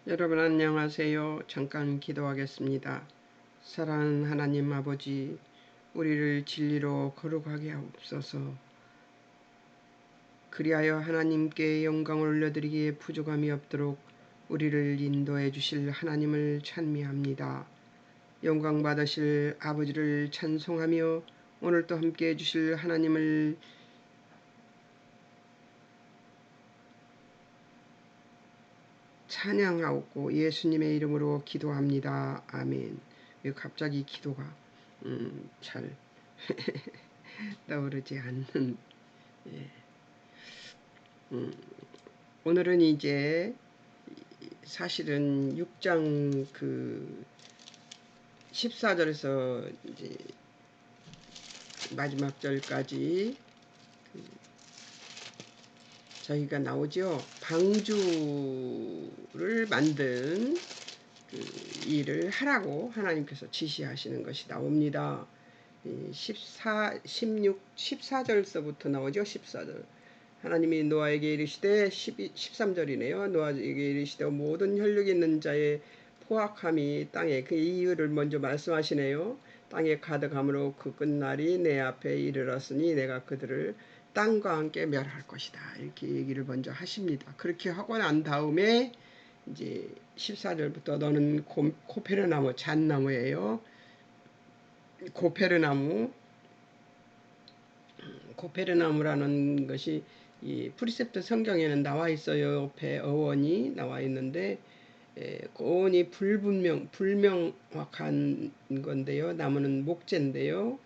여러분 안녕하세요. 잠깐 기도하겠습니다. 사랑하는 하나님 아버지, 우리를 진리로 거룩하게 하옵소서. 그리하여 하나님께 영광을 올려드리기에 부족함이 없도록 우리를 인도해 주실 하나님을 찬미합니다. 영광 받으실 아버지를 찬송하며 오늘도 함께해 주실 하나님을 찬양하옵고 예수님의 이름으로 기도합니다. 아멘. 갑자기 기도가 잘 떠오르지 않는. 예. 오늘은 이제 사실은 6장 14절에서 이제 마지막 절까지 저희가 나오죠. 방주를 만든 일을 하라고 하나님께서 지시하시는 것이 나옵니다. 14절서부터 나오죠. 14절. 하나님이 노아에게 이르시되 13절이네요. 노아에게 이르시되 모든 혈육 있는 자의 포악함이 땅에 그 이유를 먼저 말씀하시네요. 땅에 가득함으로 그 끝날이 내 앞에 이르렀으니 내가 그들을 땅과 함께 멸할 것이다. 이렇게 얘기를 먼저 하십니다. 그렇게 하고 난 다음에 이제 14절부터 너는 코페르나무 잣나무예요. 코페르나무라는 것이 이 프리셉트 성경에는 나와 있어요. 옆에 어원이 나와 있는데 그 어원이 불명확한 건데요. 나무는 목재인데요.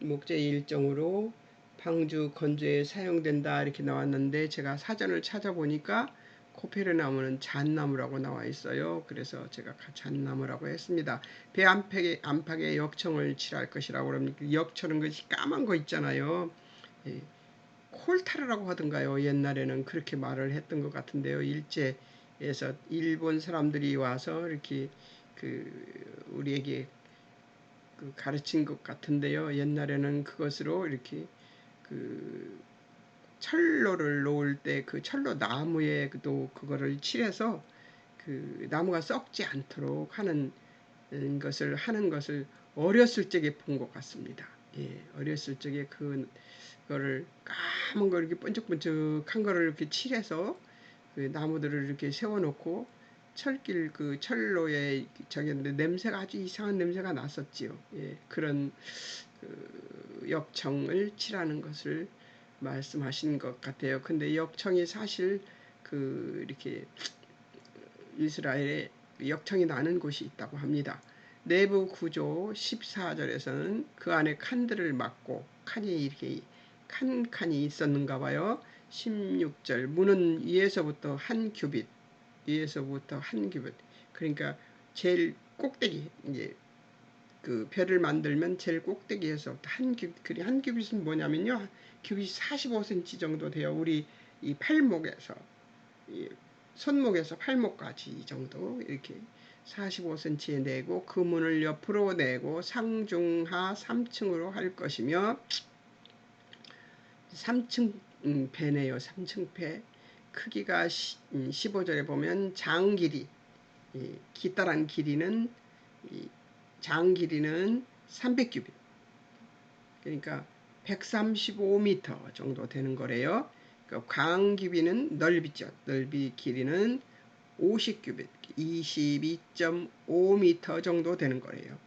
목재의 일종으로 방주 건조에 사용된다 이렇게 나왔는데 제가 사전을 찾아보니까 코페르나무는 잣나무라고 나와 있어요. 그래서 제가 잣나무라고 했습니다. 배 안팎에 역청을 칠할 것이라고 그럽니다. 역청은 것이 까만 거 있잖아요. 예, 콜타르라고 하던가요. 옛날에는 그렇게 말을 했던 것 같은데요. 일제에서 일본 사람들이 와서 이렇게 우리에게 가르친 것 같은데요. 옛날에는 그것으로 이렇게 철로를 놓을 때 그 철로 나무에도 그거를 칠해서 나무가 썩지 않도록 하는 것을 어렸을 적에 본 것 같습니다. 예, 어렸을 적에 그거를 까만 걸 이렇게 번쩍번쩍한 거를 이렇게 칠해서 나무들을 이렇게 세워놓고 철로에 저기였는데 냄새가 아주 이상한 냄새가 났었지요. 예, 그런 역청을 칠하는 것을 말씀하신 것 같아요. 근데 역청이 사실 이렇게 이스라엘에 역청이 나는 곳이 있다고 합니다. 내부 구조 14절에서는 그 안에 칸들을 막고 칸이 이렇게 칸칸이 있었는가 봐요. 16절 문은 위에서부터 한 규빗 그러니까 제일 꼭대기 이제 별을 만들면 제일 꼭대기에서부터 한 규빗은 뭐냐면요. 규빗이 45cm 정도 돼요. 우리 이 팔목에서 이 손목에서 팔목까지 정도 이렇게 45cm에 내고 그 문을 옆으로 내고 상중하 3층으로 할 것이며 3층 배네요. 3층 배 크기가 15절에 보면 장 길이 기따란 길이는 장 길이는 300규빗 그러니까 135m 정도 되는 거래요. 그러니까 광 규빗은 넓이죠. 넓이 길이는 50규빗 22.5m 정도 되는 거래요.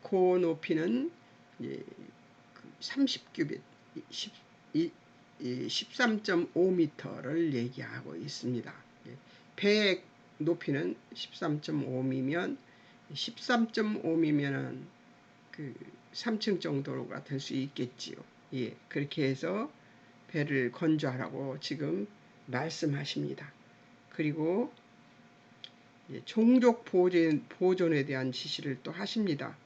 코 높이는 30규빗 13.5m를 얘기하고 있습니다. 배의 높이는 13.5미면 13.5미면은 3층 정도가 될 수 있겠지요. 예, 그렇게 해서 배를 건조하라고 지금 말씀하십니다. 그리고 종족 보존에 대한 지시를 또 하십니다.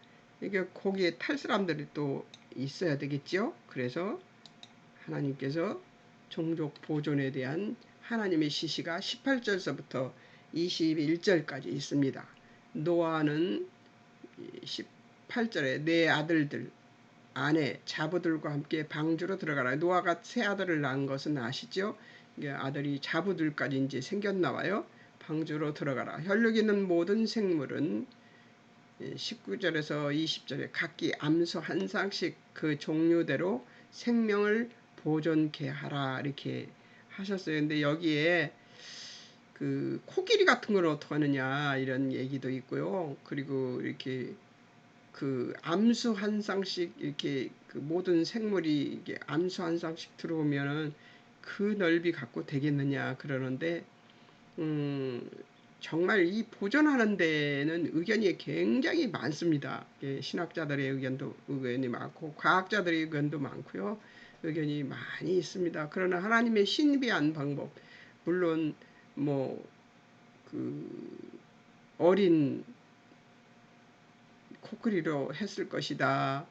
이게 거기에 탈 사람들이 또 있어야 되겠죠. 그래서 하나님께서 종족 보존에 대한 하나님의 지시가 18절서부터 21절까지 있습니다. 노아는 18절에 내 아들들 아내 자부들과 함께 방주로 들어가라. 노아가 세 아들을 낳은 것은 아시죠? 아들이 자부들까지 이제 생겼나 봐요. 방주로 들어가라. 혈육 있는 모든 생물은 19절에서 20절에 각기 암소 한 쌍씩 그 종류대로 생명을 보존케 하라 이렇게 하셨어요. 근데 여기에 그 코끼리 같은 걸 어떻게 하느냐 이런 얘기도 있고요. 그리고 이렇게 그 암수 한 쌍씩 이렇게 그 모든 생물이 이게 암수 한 쌍씩 들어오면은 그 넓이 갖고 되겠느냐 그러는데 정말 이 보존하는 데는 의견이 굉장히 많습니다. 신학자들의 의견이 많고 과학자들의 의견도 많고요. 의견이 많이 있습니다. 그러나 하나님의 신비한 방법, 물론 뭐 그 어린 코끼리로 했을 것이다.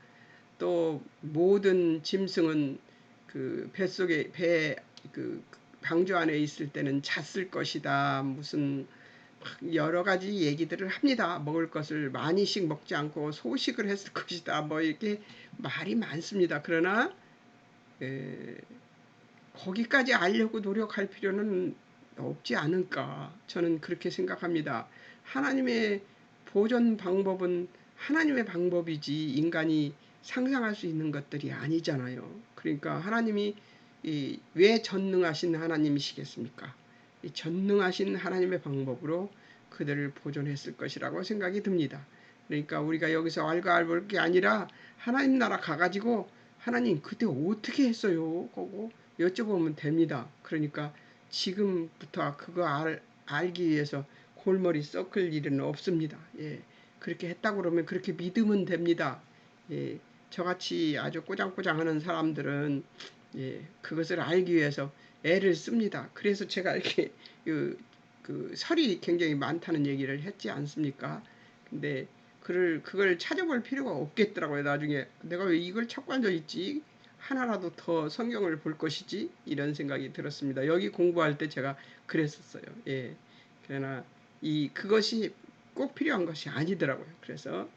또 모든 짐승은 그 뱃속에 그 방주 안에 있을 때는 잤을 것이다. 무슨 여러 가지 얘기들을 합니다. 먹을 것을 많이씩 먹지 않고 소식을 했을 것이다. 뭐 이렇게 말이 많습니다. 그러나 거기까지 알려고 노력할 필요는 없지 않을까 저는 그렇게 생각합니다. 하나님의 보존 방법은 하나님의 방법이지 인간이 상상할 수 있는 것들이 아니잖아요. 그러니까 하나님이 왜 전능하신 하나님이시겠습니까? 이 전능하신 하나님의 방법으로 그들을 보존했을 것이라고 생각이 듭니다. 그러니까 우리가 여기서 알볼 게 아니라 하나님 나라 가가지고 하나님 그때 어떻게 했어요? 그거 여쭤보면 됩니다. 그러니까 지금부터 그거 알기 위해서 골머리 썩을 일은 없습니다. 예, 그렇게 했다고 그러면 그렇게 믿으면 됩니다. 예, 저같이 아주 꼬장꼬장하는 사람들은 그것을 알기 위해서 애를 씁니다. 그래서 제가 이렇게 그 설이 굉장히 많다는 얘기를 했지 않습니까? 근데 그걸 찾아볼 필요가 없겠더라고요. 나중에 내가 왜 이걸 찾고 앉아 있지? 하나라도 더 성경을 볼 것이지? 이런 생각이 들었습니다. 여기 공부할 때 제가 그랬었어요. 예. 그러나 그것이 꼭 필요한 것이 아니더라고요. 그래서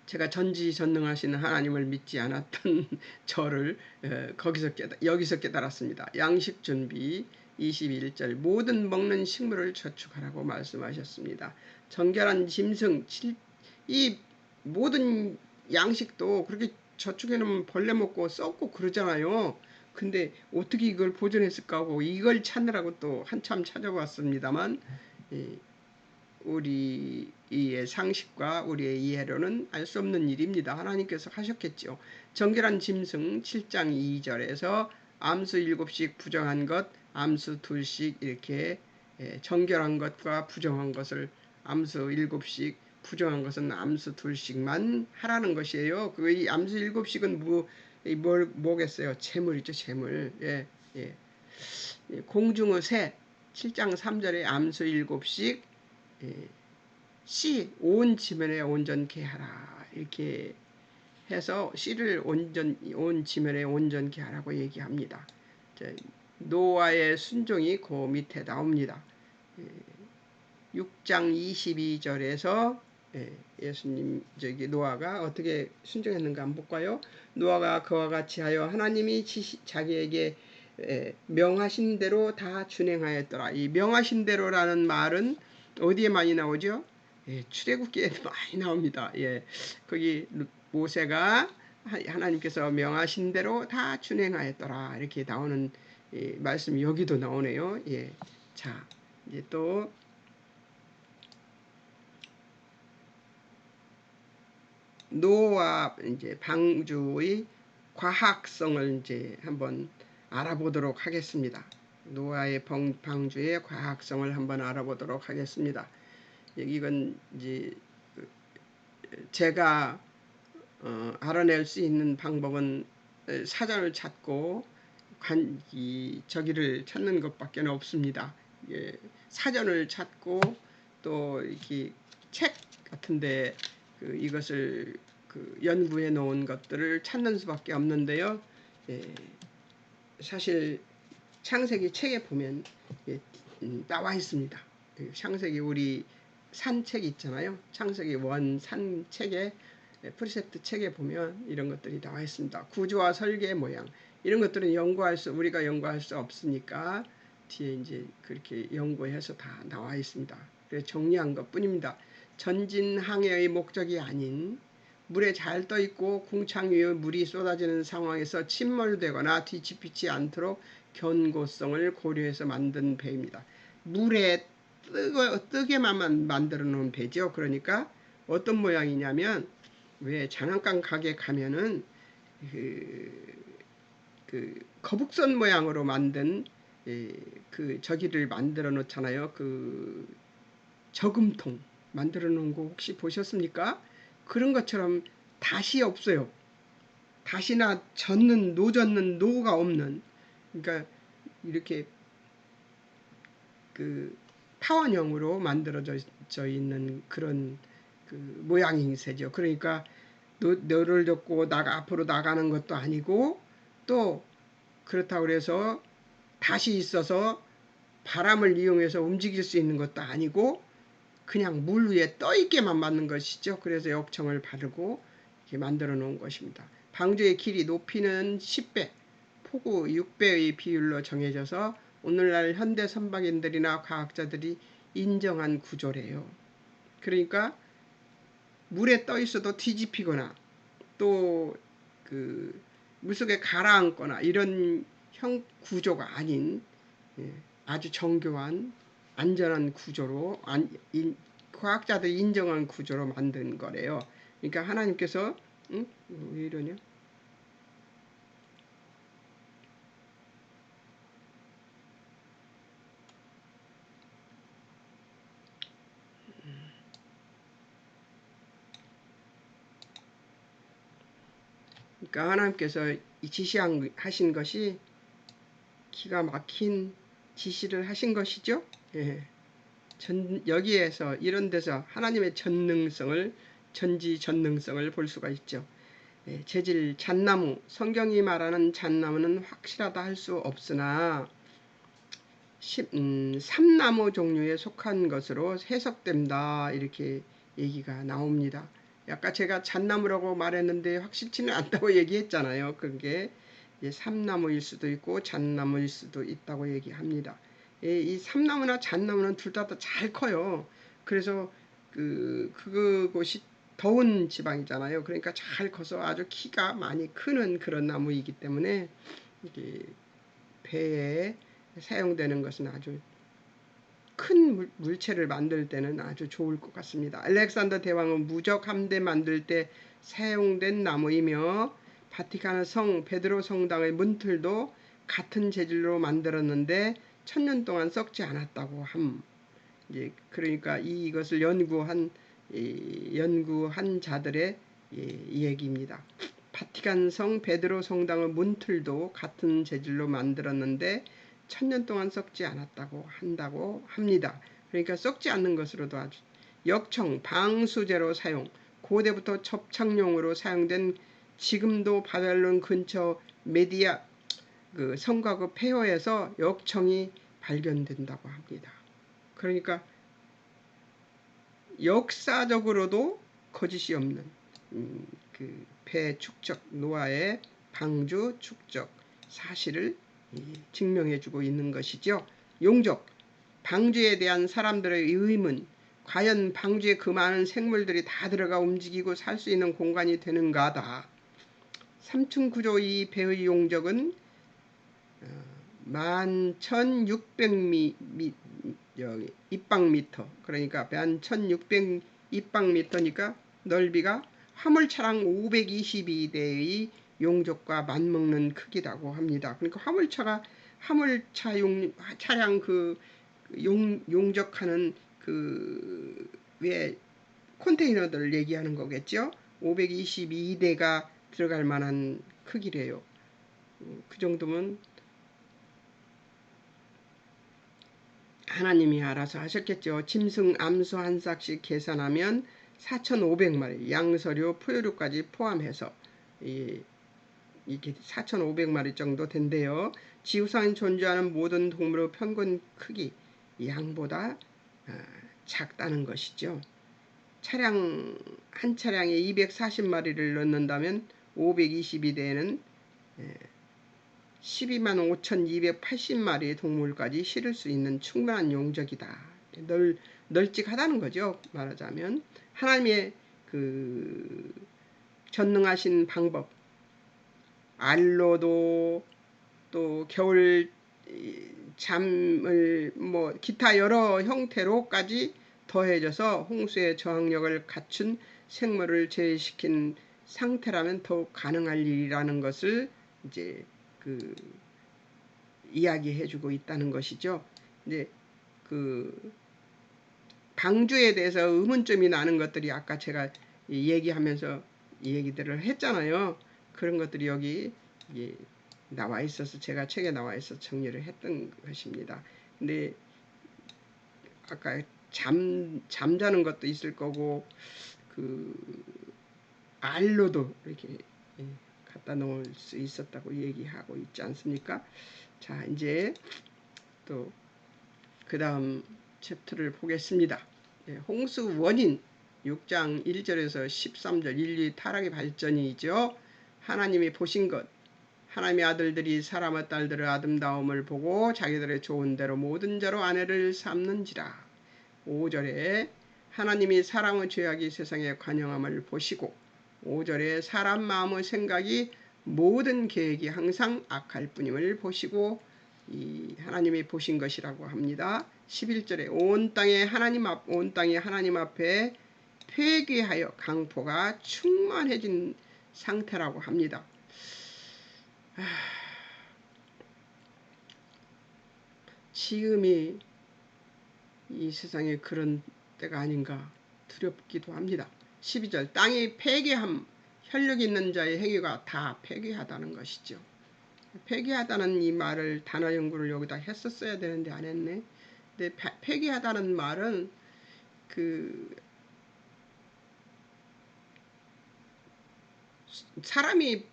제가 전지전능하신 하나님을 믿지 않았던 저를 여기서 깨달았습니다. 양식 준비 21절 모든 먹는 식물을 저축하라고 말씀하셨습니다. 정결한 짐승 이 모든 양식도 그렇게 저축해 놓으면 벌레 먹고 썩고 그러잖아요. 근데 어떻게 이걸 보존했을까 하고 이걸 찾느라고 또 한참 찾아봤습니다만 우리의 상식과 우리의 이해로는 알 수 없는 일입니다. 하나님께서 하셨겠죠. 정결한 짐승 7장 2절에서 암수 7씩 부정한 것, 암수 2씩 이렇게 정결한 것과 부정한 것을 암수 7씩 부정한 것은 암수 2씩만 하라는 것이에요. 이 암수 7씩은 뭐겠어요? 재물이죠, 재물. 예, 예. 공중의 새 7장 3절에 암수 7씩 씨 온 지면에 온전케 하라 이렇게 해서 씨를 온 지면에 온전케 하라고 얘기합니다. 노아의 순종이 그 밑에 나옵니다. 6장 22절에서 예수님 노아가 어떻게 순종했는가 한번 볼까요? 노아가 그와 같이 하여 하나님이 자기에게 명하신 대로 다 준행하였더라. 이 명하신 대로라는 말은 어디에 많이 나오죠? 출애굽기에 많이 나옵니다. 거기 모세가 하나님께서 명하신 대로 다 준행하였더라 이렇게 나오는 말씀이 여기도 나오네요. 자, 이제 또 노아 이제 방주의 과학성을 이제 한번 알아보도록 하겠습니다. 노아의 방주의 과학성을 한번 알아보도록 하겠습니다. 이건 이제 제가 알아낼 수 있는 방법은 사전을 찾고 저기를 찾는 것밖에 없습니다. 사전을 찾고 또 이렇게 책 같은데 이것을 연구해 놓은 것들을 찾는 수밖에 없는데요. 사실 창세기 책에 보면 나와 있습니다. 창세기 우리 산책 있잖아요. 창세기 산책에 프리셉트 책에 보면 이런 것들이 나와 있습니다. 구조와 설계 모양 이런 것들은 우리가 연구할 수 없으니까 뒤에 이제 그렇게 연구해서 다 나와 있습니다. 그래서 정리한 것 뿐입니다. 전진 항해의 목적이 아닌 물에 잘 떠 있고 궁창 위에 물이 쏟아지는 상황에서 침몰되거나 뒤집히지 않도록 견고성을 고려해서 만든 배입니다. 물에 뜨게만 만들어 놓은 배죠. 그러니까 어떤 모양이냐면 왜 장난감 가게 가면은 그 거북선 모양으로 만든 그 저기를 만들어 놓잖아요. 그 저금통 만들어 놓은 거 혹시 보셨습니까? 그런 것처럼 닷이 없어요. 닷이나 노젓는 노가 없는, 그러니까 이렇게 그 타원형으로 만들어져 있는 그런 그 모양이 세죠. 그러니까 노를 젓고 앞으로 나가는 것도 아니고, 또 그렇다고 해서 닷이 있어서 바람을 이용해서 움직일 수 있는 것도 아니고 그냥 물 위에 떠 있게만 만든 것이죠. 그래서 역청을 바르고 이렇게 만들어 놓은 것입니다. 방주의 길이 높이는 10배, 폭우 6배의 비율로 정해져서 오늘날 현대 선박인들이나 과학자들이 인정한 구조래요. 그러니까 물에 떠 있어도 뒤집히거나 또 그 물속에 가라앉거나 이런 구조가 아닌 아주 정교한 안전한 구조로 과학자들이 인정한 구조로 만든 거래요. 그러니까 하나님께서 왜 이러냐? 그러니까 하나님께서 이 지시하신 것이 기가 막힌 지시를 하신 것이죠. 예. 여기에서 이런 데서 하나님의 전지전능성을 볼 수가 있죠. 예, 재질 잣나무, 성경이 말하는 잣나무는 확실하다 할 수 없으나 삼나무 종류에 속한 것으로 해석된다, 이렇게 얘기가 나옵니다. 아까 제가 잣나무라고 말했는데 확실치는 않다고 얘기했잖아요. 그게 삼나무일 수도 있고 잣나무일 수도 있다고 얘기합니다. 이 삼나무나 잣나무는 둘 다 잘 커요. 그래서 그곳이 더운 지방이잖아요. 그러니까 잘 커서 아주 키가 많이 크는 그런 나무이기 때문에 이게 배에 사용되는 것은 아주 큰 물체를 만들 때는 아주 좋을 것 같습니다. 알렉산더 대왕은 무적 함대 만들 때 사용된 나무이며 바티칸 성 베드로 성당의 문틀도 같은 재질로 만들었는데 1000년 동안 썩지 않았다고 함. 그러니까 이것을 연구한 자들의 얘기입니다. 바티칸 성 베드로 성당의 문틀도 같은 재질로 만들었는데 1000년 동안 썩지 않았다고 합니다. 그러니까 썩지 않는 것으로도 아주 역청, 방수제로 사용, 고대부터 접착용으로 사용된, 지금도 바벨론 근처 메디아 성과 그 폐허에서 역청이 발견된다고 합니다. 그러니까 역사적으로도 거짓이 없는 배 축적, 노아의 방주 축적 사실을 증명해주고 있는 것이죠. 용적, 방주에 대한 사람들의 의문, 과연 방주에 그 많은 생물들이 다 들어가 움직이고 살 수 있는 공간이 되는가다. 3층 구조 이 배의 용적은 11,600 입방미터, 그러니까 11,600 입방미터니까 넓이가 화물차량 522대의 용적과 맞먹는 크기라고 합니다. 그러니까 차량 용적하는 왜 컨테이너들을 얘기하는 거겠죠. 522대가 들어갈 만한 크기래요. 그 정도면 하나님이 알아서 하셨겠죠. 짐승 암수 한 싹씩 계산하면 4,500마리, 양서류, 포유류까지 포함해서 이게 4,500마리 정도 된대요. 지구상에 존재하는 모든 동물의 평균 크기, 양보다 작다는 것이죠. 한 차량에 240마리를 넣는다면 522대에는 125,280마리의 동물까지 실을 수 있는 충분한 용적이다. 널찍하다는 거죠. 말하자면 하나님의 그 전능하신 방법, 알로도 또 겨울 잠을 뭐 기타 여러 형태로까지 더해져서 홍수의 저항력을 갖춘 생물을 제외시킨 상태라면 더욱 가능할 일이라는 것을 이제 그 이야기해주고 있다는 것이죠. 이제 그 방주에 대해서 의문점이 나는 것들이 아까 제가 얘기하면서 얘기들을 했잖아요. 그런 것들이 여기 나와 있어서 제가 책에 나와 있어서 정리를 했던 것입니다. 근데 아까 잠자는 것도 있을 거고 그 알로도 이렇게 갖다 놓을 수 있었다고 얘기하고 있지 않습니까? 자, 이제 또 그 다음 챕터를 보겠습니다. 홍수 원인 6장 1절에서 13절 인류 타락의 발전이죠. 하나님이 보신 것, 하나님의 아들들이 사람의 딸들의 아름다움을 보고 자기들의 좋은 대로 모든 자로 아내를 삼는지라. 5절에 하나님이 사람의 죄악이 세상에 관영함을 보시고 5절에 사람 마음의 생각이 모든 계획이 항상 악할 뿐임을 보시고 이 하나님이 보신 것이라고 합니다. 11절에 온 땅이 하나님 앞에 회개하여 강포가 충만해진 상태라고 합니다. 지금이 이 세상에 그런 때가 아닌가 두렵기도 합니다. 12절 땅이 폐괴함, 혈육 있는 자의 행위가 다 폐괴하다는 것이죠. 폐괴하다는 이 말을 단어 연구를 여기다 했었어야 되는데 안 했네. 근데 폐괴하다는 말은 그 사람이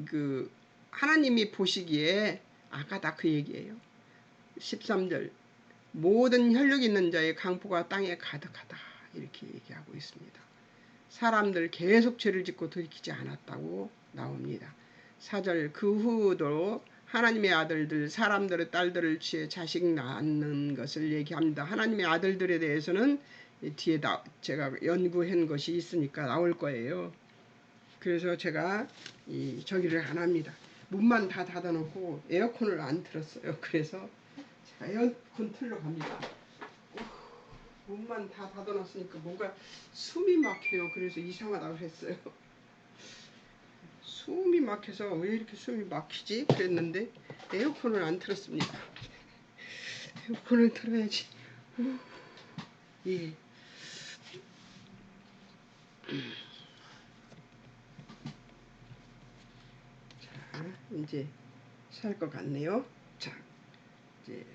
그 하나님이 보시기에 아까 다 그 얘기예요. 13절 모든 혈육 있는 자의 강포가 땅에 가득하다 이렇게 얘기하고 있습니다. 사람들 계속 죄를 짓고 돌이키지 않았다고 나옵니다. 4절 그 후도 하나님의 아들들 사람들의 딸들을 취해 자식 낳는 것을 얘기합니다. 하나님의 아들들에 대해서는 뒤에 제가 연구한 것이 있으니까 나올 거예요. 그래서 제가 저기를 안 합니다. 문만 다 닫아놓고 에어컨을 안 틀었어요. 그래서 제가 에어컨 틀러 갑니다. 문만 다 닫아놨으니까 뭔가 숨이 막혀요. 그래서 이상하다고 했어요. 숨이 막혀서 왜 이렇게 숨이 막히지? 그랬는데 에어컨을 안 틀었습니다. 에어컨을 틀어야지. 예. 자, 이제 살 것 같네요. 자, 이제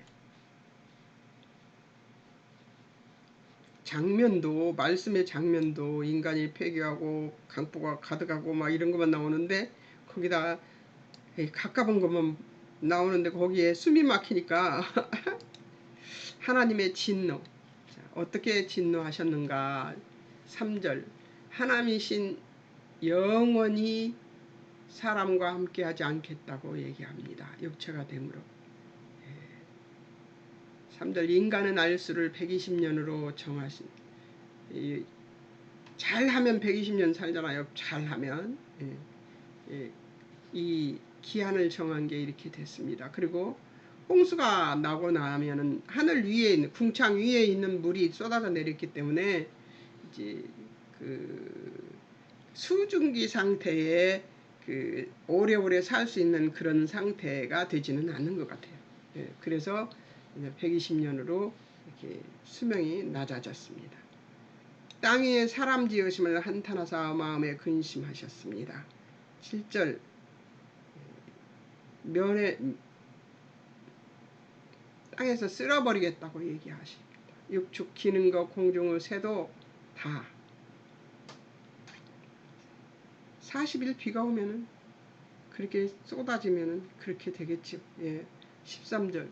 장면도 말씀의 장면도 인간이 폐기하고 강포가 가득하고 막 이런 것만 나오는데 거기다 가까운 것만 나오는데 거기에 숨이 막히니까 하나님의 진노. 자, 어떻게 진노하셨는가? 3절 하나님이신 영원히 사람과 함께하지 않겠다고 얘기합니다. 육체가 되므로. 3절 인간은 알수를 120년으로 정하신 잘하면 120년 살잖아요. 잘하면 이 기한을 정한 게 이렇게 됐습니다. 그리고 홍수가 나고 나면은 하늘 위에 있는 궁창 위에 있는 물이 쏟아져 내렸기 때문에 이제 그 수증기 상태에 그 오래오래 살 수 있는 그런 상태가 되지는 않는 것 같아요. 그래서 120년으로 이렇게 수명이 낮아졌습니다. 땅 위에 사람 지으심을 한탄하사 마음에 근심하셨습니다. 7절 면에 땅에서 쓸어버리겠다고 얘기하십니다. 육축 기는 것 공중의 새도 다 40일 비가 오면은 그렇게 쏟아지면은 그렇게 되겠죠. 13절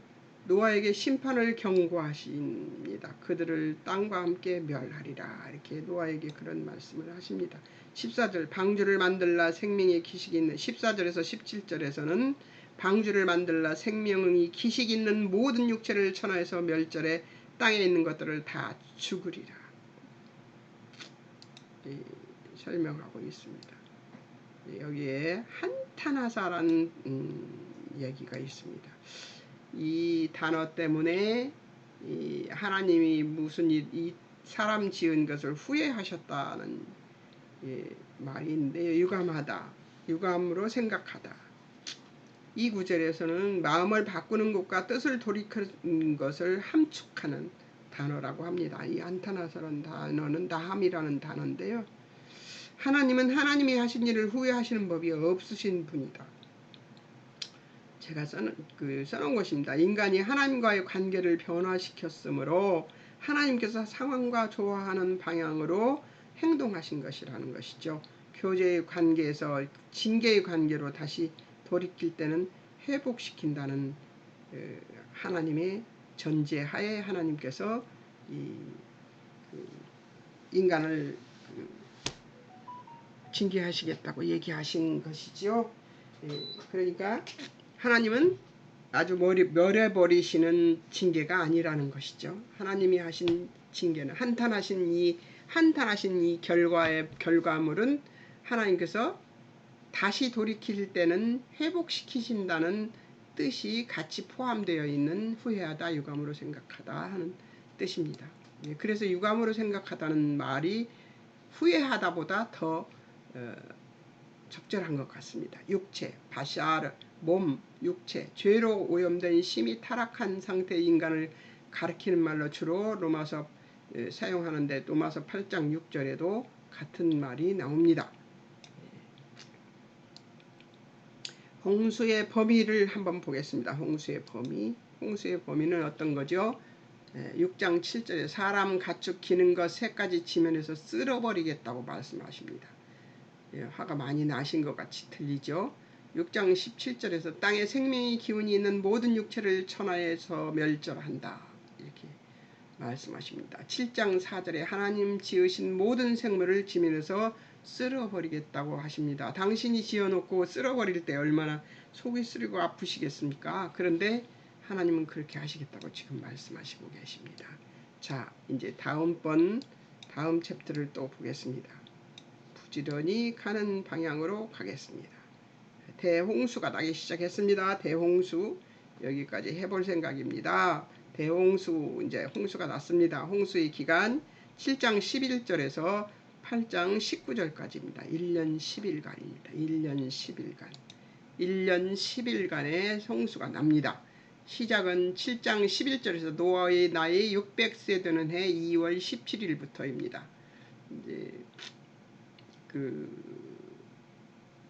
노아에게 심판을 경고하십니다. 그들을 땅과 함께 멸하리라. 이렇게 노아에게 그런 말씀을 하십니다. 14절 방주를 만들라 생명의 기식이 있는 14절에서 17절에서는 방주를 만들라 생명이 기식 있는 모든 육체를 천하에서 멸절해 땅에 있는 것들을 다 죽으리라. 설명하고 있습니다. 여기에 한탄하사라는 얘기가 있습니다. 이 단어 때문에 하나님이 무슨 이 사람 지은 것을 후회하셨다는 말인데, 유감하다, 유감으로 생각하다. 이 구절에서는 마음을 바꾸는 것과 뜻을 돌이키는 것을 함축하는 단어라고 합니다. 이 한탄하사라는 단어는 나함이라는 단어인데요. 하나님은 하나님이 하신 일을 후회하시는 법이 없으신 분이다. 제가 써놓은 것입니다. 인간이 하나님과의 관계를 변화시켰으므로 하나님께서 상황과 조화하는 방향으로 행동하신 것이라는 것이죠. 교제의 관계에서 징계의 관계로 다시 돌이킬 때는 회복시킨다는 하나님의 전제하에 하나님께서 인간을 징계하시겠다고 얘기하신 것이죠. 그러니까 하나님은 아주 멸해버리시는 징계가 아니라는 것이죠. 하나님이 하신 징계는 한탄하신 이 결과물은 하나님께서 다시 돌이킬 때는 회복시키신다는 뜻이 같이 포함되어 있는 후회하다, 유감으로 생각하다 하는 뜻입니다. 그래서 유감으로 생각하다는 말이 후회하다보다 더 적절한 것 같습니다. 육체, 바샤르, 몸, 육체, 죄로 오염된 심히 타락한 상태의 인간을 가리키는 말로 주로 로마서 사용하는데, 로마서 8장 6절에도 같은 말이 나옵니다. 홍수의 범위를 한번 보겠습니다. 홍수의 범위는 어떤 거죠? 6장 7절에 사람 가축 기는 것 세 가지 지면에서 쓸어버리겠다고 말씀하십니다. 화가 많이 나신 것 같이 들리죠. 6장 17절에서 땅에 생명이 기운이 있는 모든 육체를 천하에서 멸절한다, 이렇게 말씀하십니다. 7장 4절에 하나님 지으신 모든 생물을 지면에서 쓸어버리겠다고 하십니다. 당신이 지어놓고 쓸어버릴 때 얼마나 속이 쓰리고 아프시겠습니까? 그런데 하나님은 그렇게 하시겠다고 지금 말씀하시고 계십니다. 자, 이제 다음 챕터를 또 보겠습니다. 부지런히 가는 방향으로 가겠습니다. 대홍수가 나기 시작했습니다. 대홍수 여기까지 해볼 생각입니다. 대홍수, 이제 홍수가 났습니다. 홍수의 기간 7장 11절에서 8장 19절까지입니다. 1년 10일간입니다. 1년 10일간의 홍수가 납니다. 시작은 7장 11절에서 노아의 나이 600세 되는 해 2월 17일부터입니다. 이제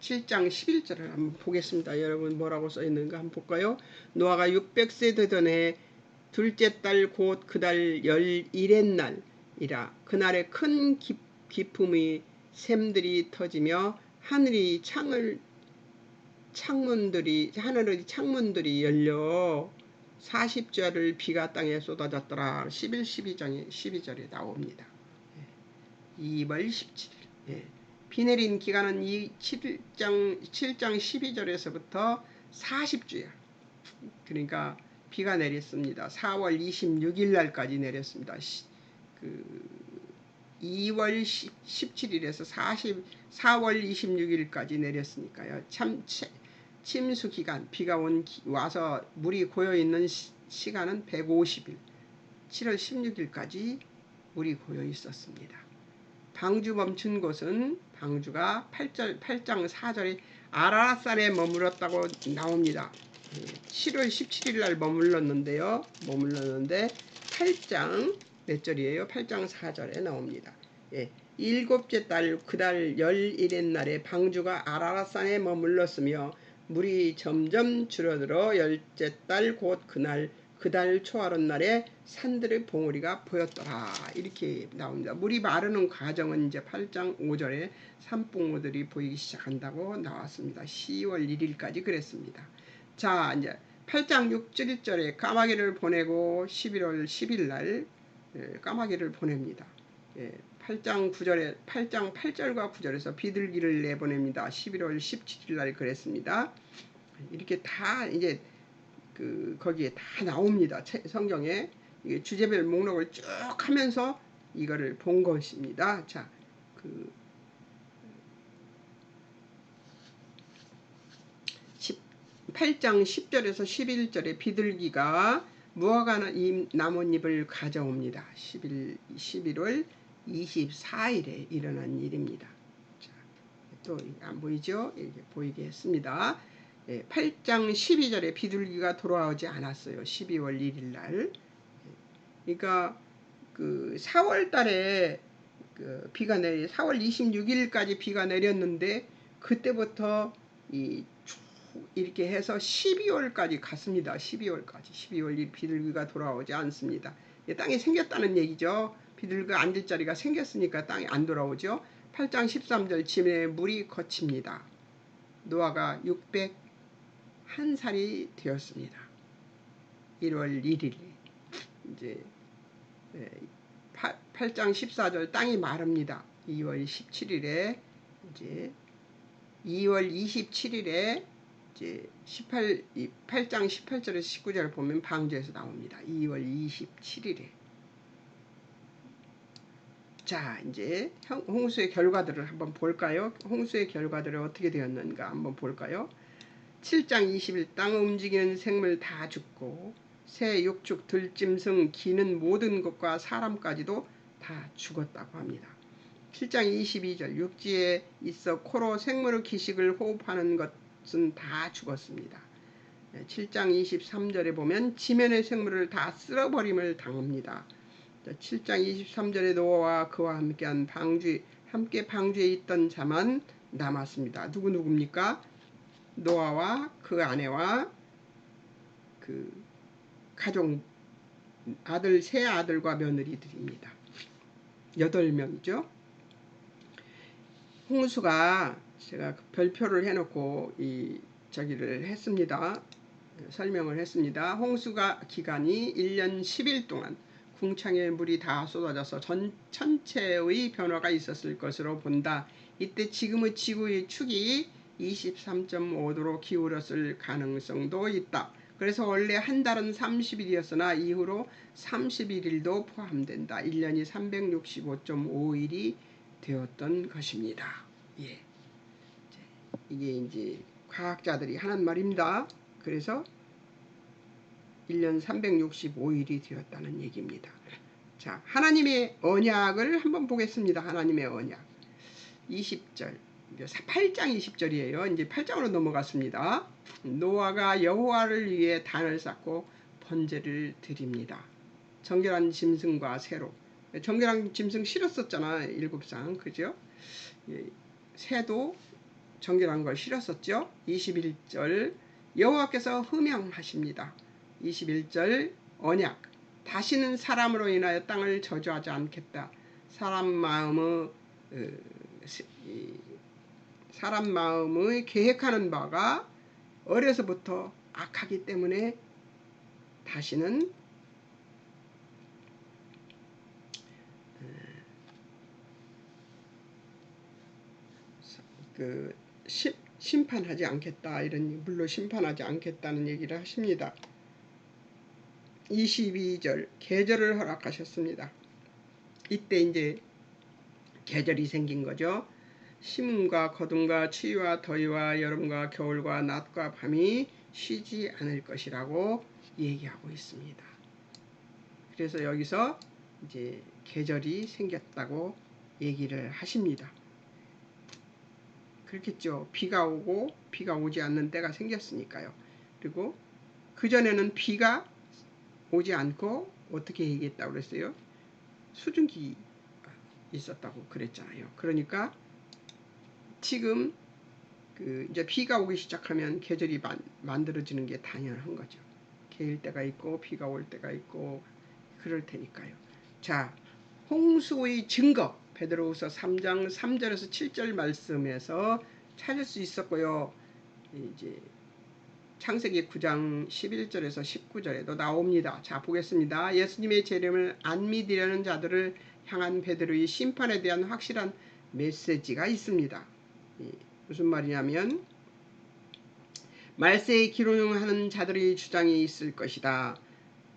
7장 11절을 한번 보겠습니다. 여러분 뭐라고 써있는가 한번 볼까요? 노아가 600세 되던 해 둘째 달 곧 그달 11의 날이라. 그날에 큰 기품의 샘들이 터지며 하늘의 창문들이 열려 40절을 비가 땅에 쏟아졌더라. 12절에 나옵니다. 2월 17일. 비 내린 기간은 7장 12절에서부터 40주야. 그러니까 비가 내렸습니다. 4월 26일 날까지 내렸습니다. 2월 17일에서 4월 26일까지 내렸으니까요. 참 침수 기간, 비가 와서 물이 고여있는 시간은 150일, 7월 16일까지 물이 고여 있었습니다. 방주 멈춘 곳은 방주가 8장 4절에 아라랏산에 머물렀다고 나옵니다. 7월 17일 날 머물렀는데 8장 몇 절이에요? 8장 4절에 나옵니다. 일곱째 달 그달 11의 날에 방주가 아라랏산에 머물렀으며 물이 점점 줄어들어 열째 달 곧 그달 초하룻 날에 산들의 봉우리가 보였더라. 이렇게 나옵니다. 물이 마르는 과정은 이제 8장 5절에 산봉우들이 보이기 시작한다고 나왔습니다. 10월 1일까지 그랬습니다. 자, 이제 8장 6절에 까마귀를 보내고 11월 10일 날 까마귀를 보냅니다. 8장 8절과 9절에서 비둘기를 내보냅니다. 11월 17일 날 그랬습니다. 이렇게 다 이제 거기에 다 나옵니다. 성경에 주제별 목록을 쭉 하면서 이거를 본 것입니다. 자, 8장 10절에서 11절에 비둘기가 무화과 나뭇잎을 가져옵니다. 11월 24일에 일어난 일입니다. 자, 또 안 보이죠? 이렇게 보이게 했습니다. 8장 12절에 비둘기가 돌아오지 않았어요. 12월 1일 날. 그러니까 4월 달에 비가 4월 26일까지 비가 내렸는데 그때부터 이렇게 해서 12월까지 갔습니다. 12월까지. 12월 1일 비둘기가 돌아오지 않습니다. 땅이 생겼다는 얘기죠. 비둘기가 앉을 자리가 생겼으니까 땅이 안 돌아오죠. 8장 13절 쯤에 물이 거칩니다. 노아가 601살이 되었습니다. 1월 1일에 이제 8장 14절 땅이 마릅니다. 2월 17일에 이제 2월 27일에 이제 8장 18절에서 19절을 보면 방주에서 나옵니다. 2월 27일에. 자, 이제 홍수의 결과들을 한번 볼까요? 홍수의 결과들이 어떻게 되었는가 한번 볼까요? 7장 20일 땅 움직이는 생물 다 죽고 새, 육축, 들짐승, 기는 모든 것과 사람까지도 다 죽었다고 합니다. 7장 22절 육지에 있어 코로 생물의 기식을 호흡하는 것은 다 죽었습니다. 7장 23절에 보면 지면의 생물을 다 쓸어버림을 당합니다. 7장 23절에 노아와 그와 함께한 함께 방주에 있던 자만 남았습니다. 누굽니까? 노아와 그 아내와 그 가족 세 아들과 며느리들입니다. 8명이죠. 홍수가 제가 별표를 해놓고 저기를 했습니다. 설명을 했습니다. 홍수가 기간이 1년 10일 동안 궁창에 물이 다 쏟아져서 천체의 변화가 있었을 것으로 본다. 이때 지금의 지구의 축이 23.5도로 기울었을 가능성도 있다. 그래서 원래 한 달은 30일이었으나 이후로 31일도 포함된다. 1년이 365.5일이 되었던 것입니다. 예. 이게 이제 과학자들이 하는 말입니다. 그래서 1년 365일이 되었다는 얘기입니다. 자, 하나님의 언약을 한번 보겠습니다. 하나님의 언약. 20절. 8장 20절이에요. 이제 8장으로 넘어갔습니다. 노아가 여호와를 위해 단을 쌓고 번제를 드립니다. 정결한 짐승과 새로. 정결한 짐승 실었었잖아. 7상. 그죠? 새도 정결한 걸 실었었죠. 21절 여호와께서 흠양하십니다. 21절 언약. 다시는 사람으로 인하여 땅을 저주하지 않겠다. 사람 마음의 계획하는 바가 어려서부터 악하기 때문에 다시는 심판하지 않겠다. 이런 물로 심판하지 않겠다는 얘기를 하십니다. 22절 계절을 허락하셨습니다. 이때 이제 계절이 생긴 거죠. 심음과 거둠과 추위와 더위와 여름과 겨울과 낮과 밤이 쉬지 않을 것이라고 얘기하고 있습니다. 그래서 여기서 이제 계절이 생겼다고 얘기를 하십니다. 그렇겠죠. 비가 오고 비가 오지 않는 때가 생겼으니까요. 그리고 그전에는 비가 오지 않고 어떻게 얘기했다고 그랬어요? 수증기 있었다고 그랬잖아요. 그러니까 지금 이제 비가 오기 시작하면 계절이 만들어지는 게 당연한 거죠. 개일 때가 있고 비가 올 때가 있고 그럴 테니까요. 자, 홍수의 증거 베드로후서 3장 3절에서 7절 말씀에서 찾을 수 있었고요. 이제 창세기 9장 11절에서 19절에도 나옵니다. 자, 보겠습니다. 예수님의 재림을 안 믿으려는 자들을 향한 베드로의 심판에 대한 확실한 메시지가 있습니다. 무슨 말이냐면 말세에 기론하는 자들의 주장이 있을 것이다.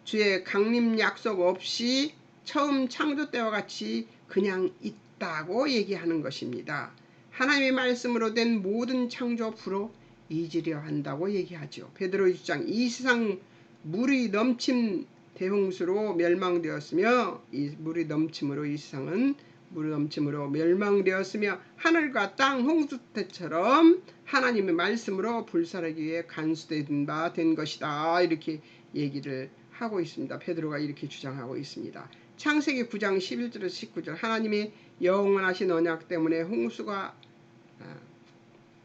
주의 강림 약속 없이 처음 창조 때와 같이 그냥 있다고 얘기하는 것입니다. 하나님의 말씀으로 된 모든 창조 앞으로 잊으려 한다고 얘기하죠. 베드로의 주장, 이 세상 물이 넘친 대홍수로 멸망되었으며, 이 물이 넘침으로 이 세상은 물이 넘침으로 멸망되었으며 하늘과 땅 홍수 때처럼 하나님의 말씀으로 불사르기 위해 간수된 바 된 것이다. 이렇게 얘기를 하고 있습니다. 베드로가 이렇게 주장하고 있습니다. 창세기 9장 11절에서 19절, 하나님의 영원하신 언약 때문에 홍수가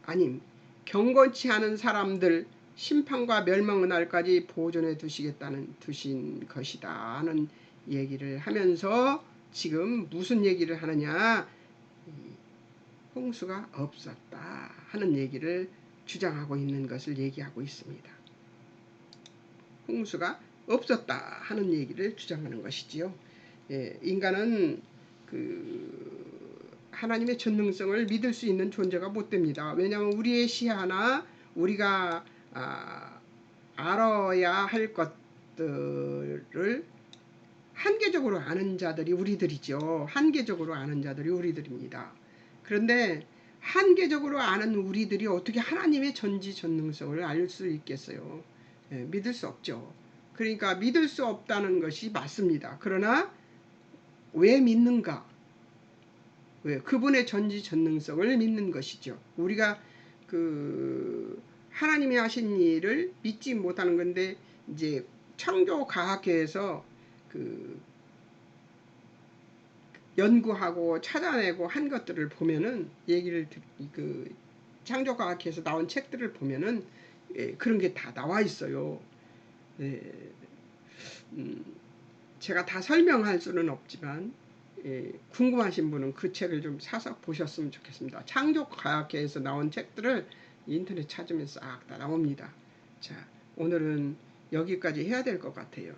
아님 경건치 않은 사람들 심판과 멸망의 날까지 보존해 두신 것이다 하는 얘기를 하면서 지금 무슨 얘기를 하느냐, 홍수가 없었다 하는 얘기를 주장하고 있는 것을 얘기하고 있습니다. 홍수가 없었다 하는 얘기를 주장하는 것이지요. 인간은 하나님의 전능성을 믿을 수 있는 존재가 못 됩니다. 왜냐하면 우리의 시야나 우리가 알아야 할 것들을 한계적으로 아는 자들이 우리들이죠. 한계적으로 아는 자들이 우리들입니다. 그런데 한계적으로 아는 우리들이 어떻게 하나님의 전지전능성을 알 수 있겠어요? 믿을 수 없죠. 그러니까 믿을 수 없다는 것이 맞습니다. 그러나 왜 믿는가? 왜? 그분의 전지전능성을 믿는 것이죠. 우리가 하나님이 하신 일을 믿지 못하는 건데, 이제 창조과학계에서 연구하고 찾아내고 한 것들을 보면은, 창조과학계에서 나온 책들을 보면은 그런 게 다 나와 있어요. 제가 다 설명할 수는 없지만 궁금하신 분은 그 책을 좀 사서 보셨으면 좋겠습니다. 창조과학계에서 나온 책들을 인터넷 찾으면 싹 다 나옵니다. 자, 오늘은 여기까지 해야 될 것 같아요.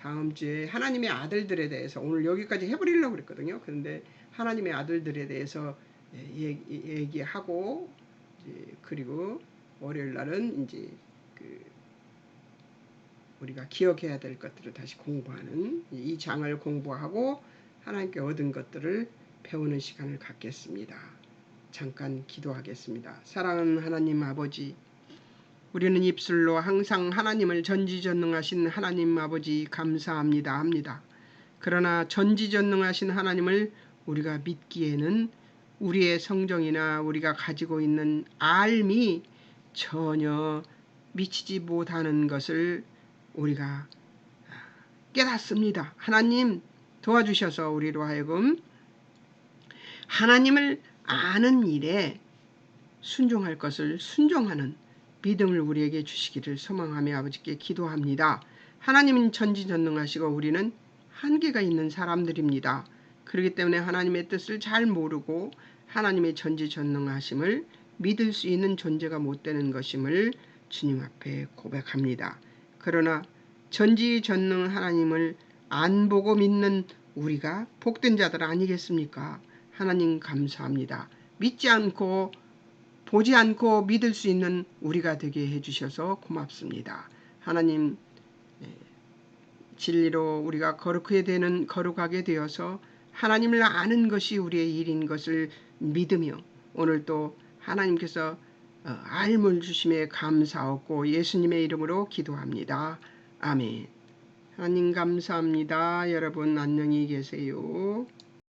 다음 주에 하나님의 아들들에 대해서, 오늘 여기까지 해버리려고 그랬거든요. 그런데 하나님의 아들들에 대해서 얘기하고, 그리고 월요일 날은 이제 우리가 기억해야 될 것들을 다시 공부하는, 이 장을 공부하고 하나님께 얻은 것들을 배우는 시간을 갖겠습니다. 잠깐 기도하겠습니다. 사랑하는 하나님 아버지, 우리는 입술로 항상 하나님을 전지전능하신 하나님 아버지 감사합니다 합니다. 그러나 전지전능하신 하나님을 우리가 믿기에는 우리의 성정이나 우리가 가지고 있는 알미 전혀 미치지 못하는 것을 우리가 깨닫습니다. 하나님 도와주셔서 우리로 하여금 하나님을 아는 일에 순종할 것을 순종하는 믿음을 우리에게 주시기를 소망하며 아버지께 기도합니다. 하나님은 전지전능하시고 우리는 한계가 있는 사람들입니다. 그렇기 때문에 하나님의 뜻을 잘 모르고 하나님의 전지전능하심을 믿을 수 있는 존재가 못 되는 것임을 주님 앞에 고백합니다. 그러나 전지전능 하나님을 안 보고 믿는 우리가 복된 자들 아니겠습니까? 하나님 감사합니다. 믿지 않고 보지 않고 믿을 수 있는 우리가 되게 해주셔서 고맙습니다. 하나님, 진리로 우리가 거룩하게 되어서 하나님을 아는 것이 우리의 일인 것을 믿으며 오늘도 하나님께서 알물 주심에 감사하고 예수님의 이름으로 기도합니다. 아멘. 하나님 감사합니다. 여러분 안녕히 계세요.